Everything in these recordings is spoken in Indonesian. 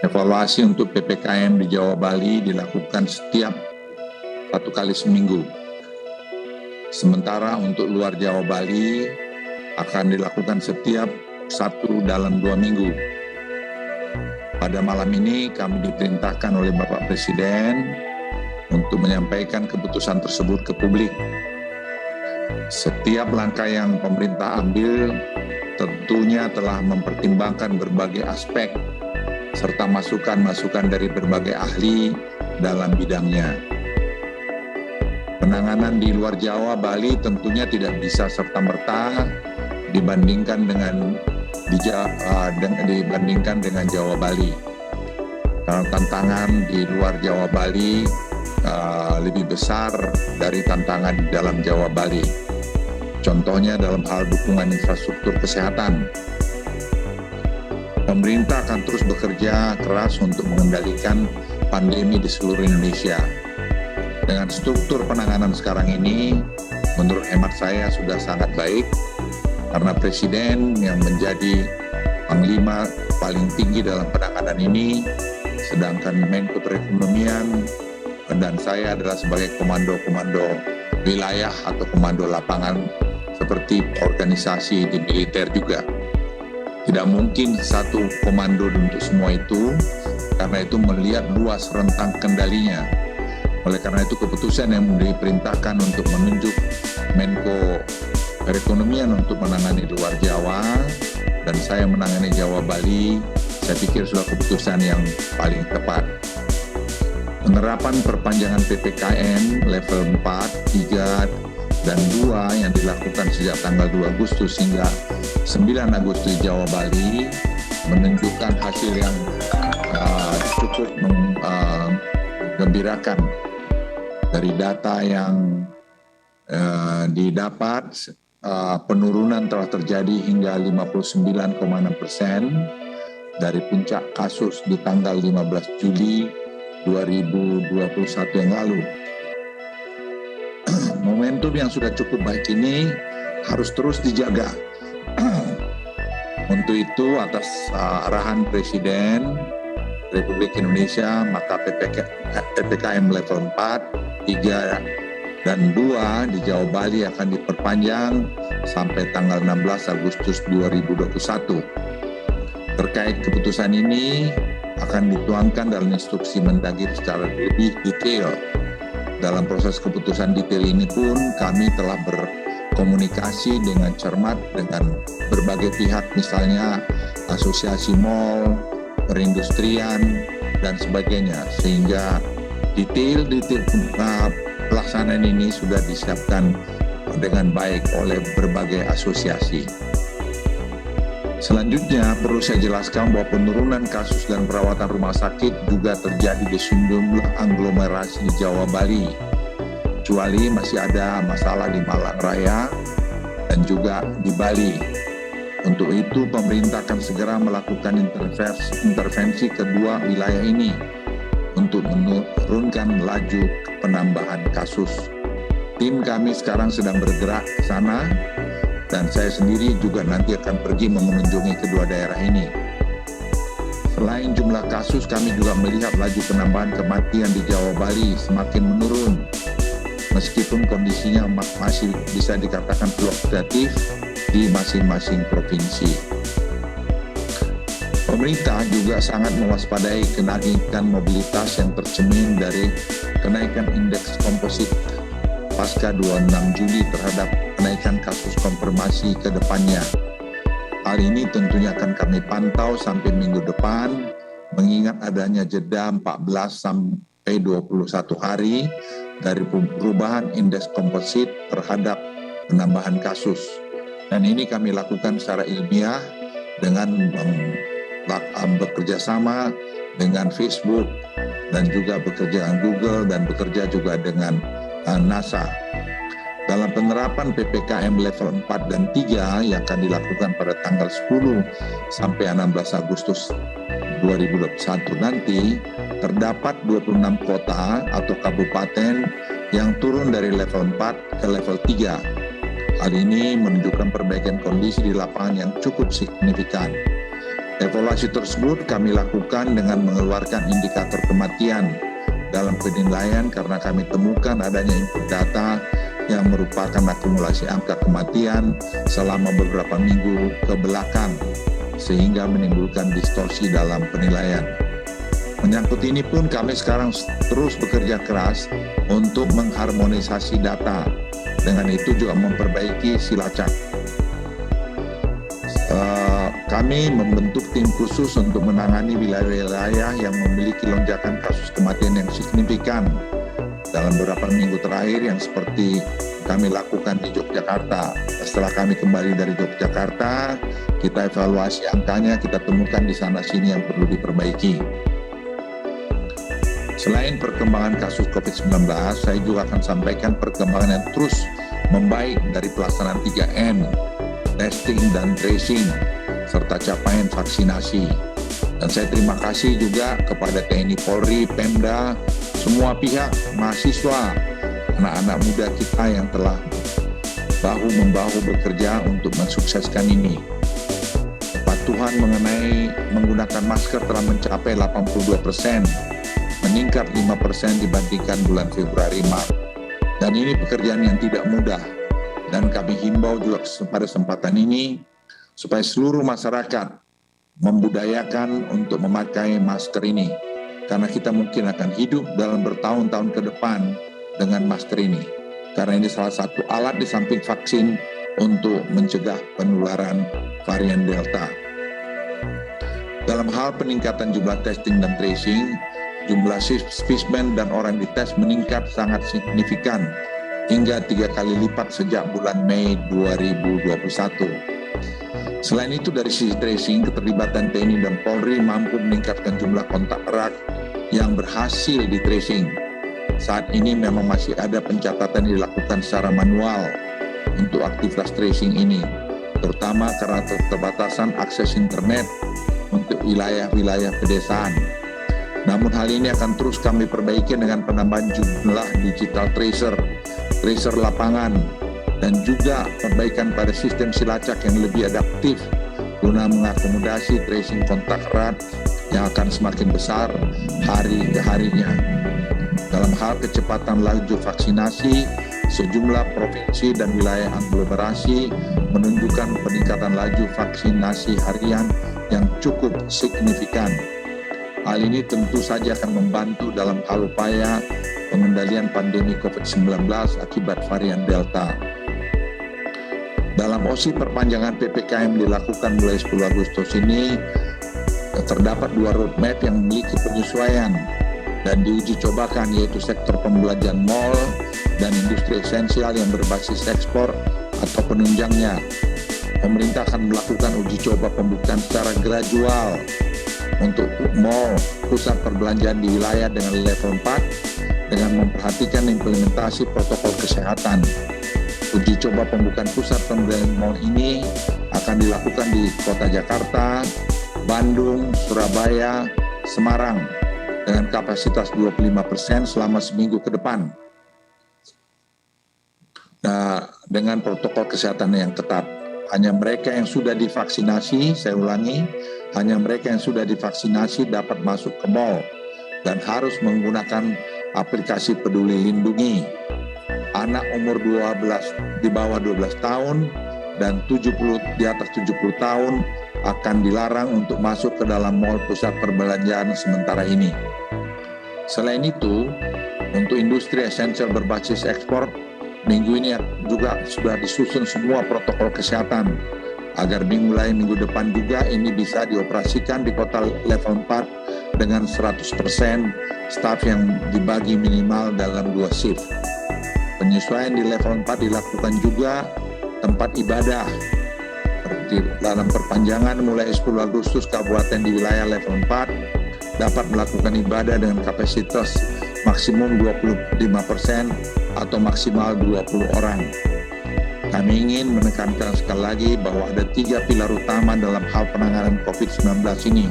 Evaluasi untuk PPKM di Jawa Bali dilakukan setiap 1 kali seminggu. Sementara untuk luar Jawa Bali akan dilakukan setiap 1 dalam 2 minggu. Pada malam ini kami diperintahkan oleh Bapak Presiden untuk menyampaikan keputusan tersebut ke publik. Setiap langkah yang pemerintah ambil tentunya telah mempertimbangkan berbagai aspek serta masukan-masukan dari berbagai ahli dalam bidangnya. Penanganan di luar Jawa, Bali tentunya tidak bisa serta-merta dibandingkan dengan Jawa Bali. Karena tantangan di luar Jawa Bali lebih besar dari tantangan di dalam Jawa Bali. Contohnya dalam hal dukungan infrastruktur kesehatan. Pemerintah akan terus bekerja keras untuk mengendalikan pandemi di seluruh Indonesia. Dengan struktur penanganan sekarang ini, menurut hemat saya sudah sangat baik, karena Presiden yang menjadi panglima paling tinggi dalam penanganan ini, sedangkan Menko Perekonomian dan saya adalah sebagai komando-komando wilayah atau komando lapangan seperti organisasi di militer juga. Tidak mungkin satu komando untuk semua itu, karena itu melihat luas rentang kendalinya. Oleh karena itu keputusan yang diperintahkan untuk menunjuk Menko Perekonomian untuk menangani luar Jawa dan saya menangani Jawa Bali, saya pikir sudah keputusan yang paling tepat. Penerapan perpanjangan PPKM level 4, 3, dan 2 yang dilakukan sejak tanggal 2 Agustus hingga 9 Agustus di Jawa Bali menunjukkan hasil yang cukup menggembirakan. Dari data yang didapat, penurunan telah terjadi hingga 59,6% dari puncak kasus di tanggal 15 Juli 2021 yang lalu. Momentum yang sudah cukup baik ini harus terus dijaga. Untuk itu, atas arahan Presiden Republik Indonesia, maka PPKM level 4, 3, dan 2 di Jawa Bali akan diperpanjang sampai tanggal 16 Agustus 2021. Terkait keputusan ini akan dituangkan dalam instruksi Mendagri secara lebih detail. Dalam proses keputusan detail ini pun kami telah berkomunikasi dengan cermat dengan berbagai pihak, misalnya asosiasi mal, perindustrian, dan sebagainya, sehingga detail pelaksanaan ini sudah disiapkan dengan baik oleh berbagai asosiasi. Selanjutnya perlu saya jelaskan bahwa penurunan kasus dan perawatan rumah sakit juga terjadi di sejumlah aglomerasi di Jawa Bali, kecuali masih ada masalah di Malang Raya dan juga di Bali. Untuk itu pemerintah akan segera melakukan intervensi kedua wilayah ini untuk menurunkan laju penambahan kasus. Tim kami sekarang sedang bergerak ke sana dan saya sendiri juga nanti akan pergi mengunjungi kedua daerah ini. Selain jumlah kasus, kami juga melihat laju penambahan kematian di Jawa Bali semakin menurun. Meskipun kondisinya masih bisa dikatakan fluktuatif di masing-masing provinsi. Pemerintah juga sangat mewaspadai kenaikan mobilitas yang tercermin dari kenaikan indeks komposit pasca 26 Juli terhadap kenaikan kasus konfirmasi ke depannya. Hal ini tentunya akan kami pantau sampai minggu depan, mengingat adanya jeda 14 sampai 21 hari dari perubahan indeks komposit terhadap penambahan kasus. Dan ini kami lakukan secara ilmiah dengan bekerja sama dengan Facebook dan juga bekerja dengan Google dan bekerja juga dengan NASA. Dalam penerapan PPKM level 4 dan 3 yang akan dilakukan pada tanggal 10 sampai 16 Agustus 2021 nanti, terdapat 26 kota atau kabupaten yang turun dari level 4 ke level 3. Hal ini menunjukkan perbaikan kondisi di lapangan yang cukup signifikan. Evaluasi tersebut kami lakukan dengan mengeluarkan indikator kematian dalam penilaian karena kami temukan adanya input data yang merupakan akumulasi angka kematian selama beberapa minggu ke belakang sehingga menimbulkan distorsi dalam penilaian. Menyangkut ini pun kami sekarang terus bekerja keras untuk mengharmonisasi data, dengan itu juga memperbaiki silacak. Kami membentuk tim khusus untuk menangani wilayah-wilayah yang memiliki lonjakan kasus kematian yang signifikan dalam beberapa minggu terakhir yang seperti kami lakukan di Yogyakarta. Setelah kami kembali dari Yogyakarta, kita evaluasi angkanya, kita temukan di sana-sini yang perlu diperbaiki. Selain perkembangan kasus COVID-19, saya juga akan sampaikan perkembangan yang terus membaik dari pelaksanaan 3M, testing dan tracing, serta capaian vaksinasi. Dan saya terima kasih juga kepada TNI Polri, Pemda, semua pihak, mahasiswa, anak-anak muda kita yang telah bahu-membahu bekerja untuk mensukseskan ini. Kepatuhan mengenai menggunakan masker telah mencapai 82%, meningkat 5% dibandingkan bulan Februari Maret. Dan ini pekerjaan yang tidak mudah. Dan kami himbau juga pada kesempatan ini supaya seluruh masyarakat membudayakan untuk memakai masker ini. Karena kita mungkin akan hidup dalam bertahun-tahun ke depan dengan masker ini. Karena ini salah satu alat di samping vaksin untuk mencegah penularan varian Delta. Dalam hal peningkatan jumlah testing dan tracing, jumlah spesimen dan orang dites meningkat sangat signifikan hingga 3 kali lipat sejak bulan Mei 2021. Selain itu, dari sisi tracing, keterlibatan TNI dan Polri mampu meningkatkan jumlah kontak erat yang berhasil di tracing. Saat ini memang masih ada pencatatan yang dilakukan secara manual untuk aktivitas tracing ini, terutama karena keterbatasan akses internet untuk wilayah-wilayah pedesaan. Namun hal ini akan terus kami perbaiki dengan penambahan jumlah digital tracer lapangan, dan juga perbaikan pada sistem silacak yang lebih adaptif guna mengakomodasi tracing kontak erat yang akan semakin besar hari ke harinya. Dalam hal kecepatan laju vaksinasi, sejumlah provinsi dan wilayah aglomerasi menunjukkan peningkatan laju vaksinasi harian yang cukup signifikan. Hal ini tentu saja akan membantu dalam hal upaya pengendalian pandemi COVID-19 akibat varian Delta. Dalam OSI perpanjangan PPKM dilakukan mulai 10 Agustus ini, terdapat 2 roadmap yang memiliki penyesuaian dan diuji cobakan, yaitu sektor pembelanjaan mal dan industri esensial yang berbasis ekspor atau penunjangnya. Pemerintah akan melakukan uji coba pembukaan secara gradual untuk mal, pusat perbelanjaan di wilayah dengan level 4 dengan memperhatikan implementasi protokol kesehatan. Uji coba pembukaan pusat perbelanjaan mal ini akan dilakukan di Kota Jakarta, Bandung, Surabaya, Semarang dengan kapasitas 25% selama seminggu ke depan. Nah, dengan protokol kesehatan yang ketat. Hanya mereka yang sudah divaksinasi, saya ulangi, hanya mereka yang sudah divaksinasi dapat masuk ke mal dan harus menggunakan aplikasi Peduli Lindungi. Anak umur 12 di bawah 12 tahun dan 70 di atas 70 tahun akan dilarang untuk masuk ke dalam mal pusat perbelanjaan sementara ini. Selain itu, untuk industri esensial berbasis ekspor, minggu ini juga sudah disusun semua protokol kesehatan agar mulai minggu depan juga ini bisa dioperasikan di kota level 4 dengan 100% staf yang dibagi minimal dalam 2 shift. Penyesuaian di level 4 dilakukan juga tempat ibadah. Dalam perpanjangan mulai 10 Agustus, kabupaten di wilayah level 4 dapat melakukan ibadah dengan kapasitas maksimum 25% atau maksimal 20 orang. Kami ingin menekankan sekali lagi bahwa ada 3 pilar utama dalam hal penanganan COVID-19 ini.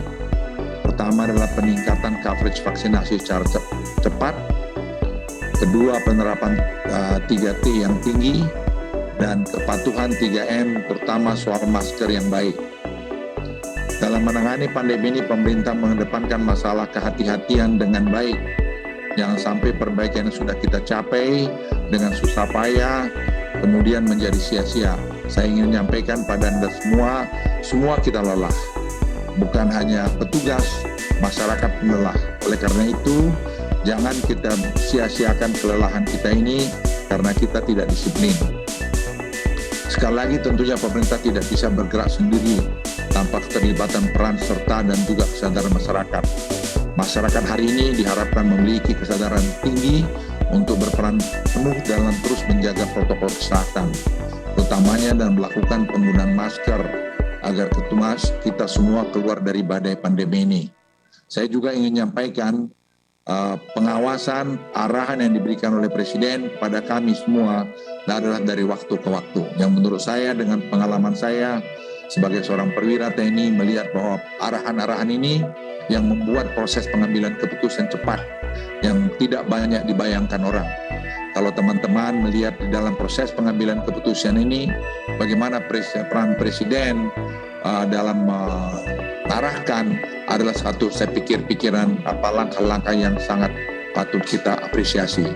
Pertama adalah peningkatan coverage vaksinasi secara cepat. Kedua, penerapan 3T yang tinggi. Dan kepatuhan 3M, terutama soal masker yang baik. Dalam menangani pandemi ini, pemerintah mengedepankan masalah kehati-hatian dengan baik. Jangan sampai perbaikan yang sudah kita capai dengan susah payah kemudian menjadi sia-sia. Saya ingin menyampaikan pada Anda semua kita lelah. Bukan hanya petugas, masyarakat pun lelah. Oleh karena itu, jangan kita sia-siakan kelelahan kita ini karena kita tidak disiplin. Sekali lagi tentunya pemerintah tidak bisa bergerak sendiri tanpa keterlibatan peran serta dan juga kesadaran masyarakat. Masyarakat hari ini diharapkan memiliki kesadaran tinggi untuk berperan penuh dalam terus menjaga protokol kesehatan, utamanya dan melakukan penggunaan masker agar kita semua keluar dari badai pandemi ini. Saya juga ingin menyampaikan pengawasan, arahan yang diberikan oleh Presiden kepada kami semua adalah dari waktu ke waktu. Yang menurut saya dengan pengalaman saya sebagai seorang perwira TNI melihat bahwa arahan-arahan ini yang membuat proses pengambilan keputusan cepat yang tidak banyak dibayangkan orang. Kalau teman-teman melihat di dalam proses pengambilan keputusan ini, bagaimana peran Presiden dalam mengarahkan adalah satu saya pikir pikiran langkah-langkah yang sangat patut kita apresiasi.